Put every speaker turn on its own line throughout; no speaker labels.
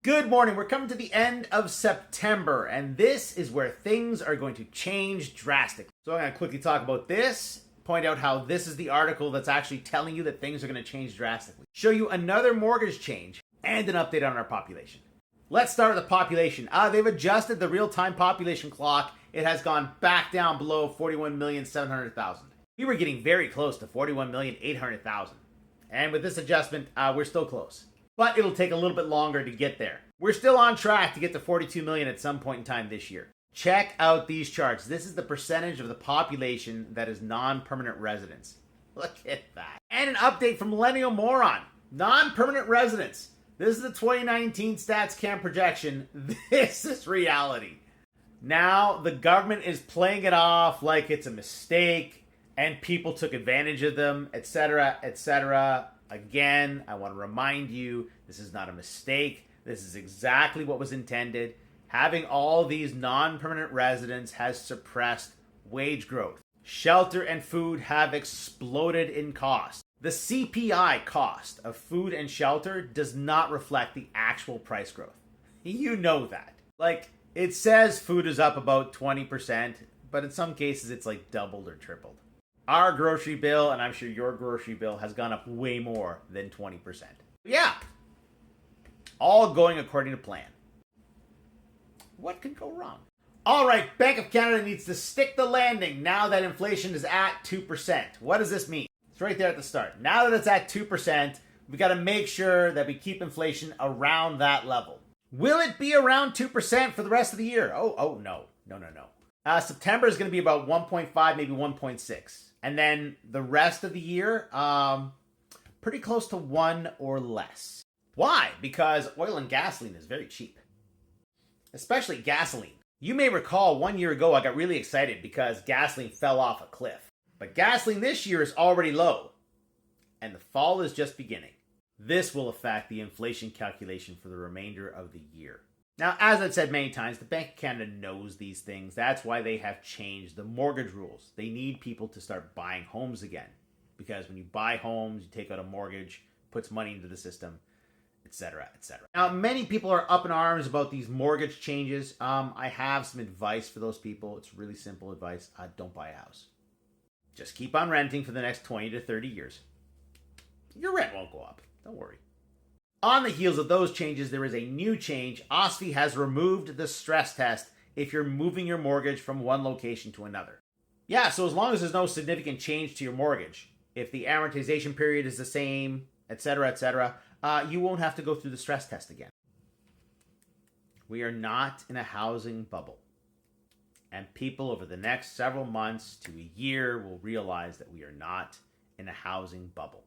Good morning. We're coming to the end of September, and this is where things are going to change drastically. So I'm going to quickly talk about this, point out how this is the article that's actually telling you that things are going to change drastically, show you another mortgage change, and an update on our population. Let's start with the population. They've adjusted the real-time population clock. It has gone back down below 41,700,000. We were getting very close to 41,800,000. And with this adjustment, we're still close. But it'll take a little bit longer to get there. We're still on track to get to 42 million at some point in time this year. Check out these charts. This is the percentage of the population that is non-permanent residents. Look at that. And an update from Millennial Moron. Non-permanent residents. This is the 2019 StatsCan projection. This is reality. Now the government is playing it off like it's a mistake and people took advantage of them, etc., etc. Again, I want to remind you, this is not a mistake. This is exactly what was intended. Having all these non-permanent residents has suppressed wage growth. Shelter and food have exploded in cost. The CPI cost of food and shelter does not reflect the actual price growth. You know that. Like, it says food is up about 20%, but in some cases it's like doubled or tripled. Our grocery bill, and I'm sure your grocery bill, has gone up way more than 20%. Yeah, all going according to plan. What could go wrong? All right, Bank of Canada needs to stick the landing now that inflation is at 2%. What does this mean? It's right there at the start. Now that it's at 2%, we got to make sure that we keep inflation around that level. Will it be around 2% for the rest of the year? Oh, no. September is going to be about 1.5, maybe 1.6. And then the rest of the year, pretty close to 1 or less. Why? Because oil and gasoline is very cheap. Especially gasoline. You may recall 1 year ago I got really excited because gasoline fell off a cliff. But gasoline this year is already low. And the fall is just beginning. This will affect the inflation calculation for the remainder of the year. Now, as I've said many times, the Bank of Canada knows these things. That's why they have changed the mortgage rules. They need people to start buying homes again. Because when you buy homes, you take out a mortgage, puts money into the system, etc., etc. Now, many people are up in arms about these mortgage changes. I have some advice for those people. It's really simple advice. Don't buy a house. Just keep on renting for the next 20 to 30 years. Your rent won't go up. Don't worry. On the heels of those changes, there is a new change. OSFI has removed the stress test if you're moving your mortgage from one location to another. Yeah, so as long as there's no significant change to your mortgage, if the amortization period is the same, etc., etc., you won't have to go through the stress test again. We are not in a housing bubble. And people over the next several months to a year will realize that we are not in a housing bubble.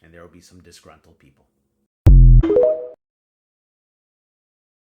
And there will be some disgruntled people.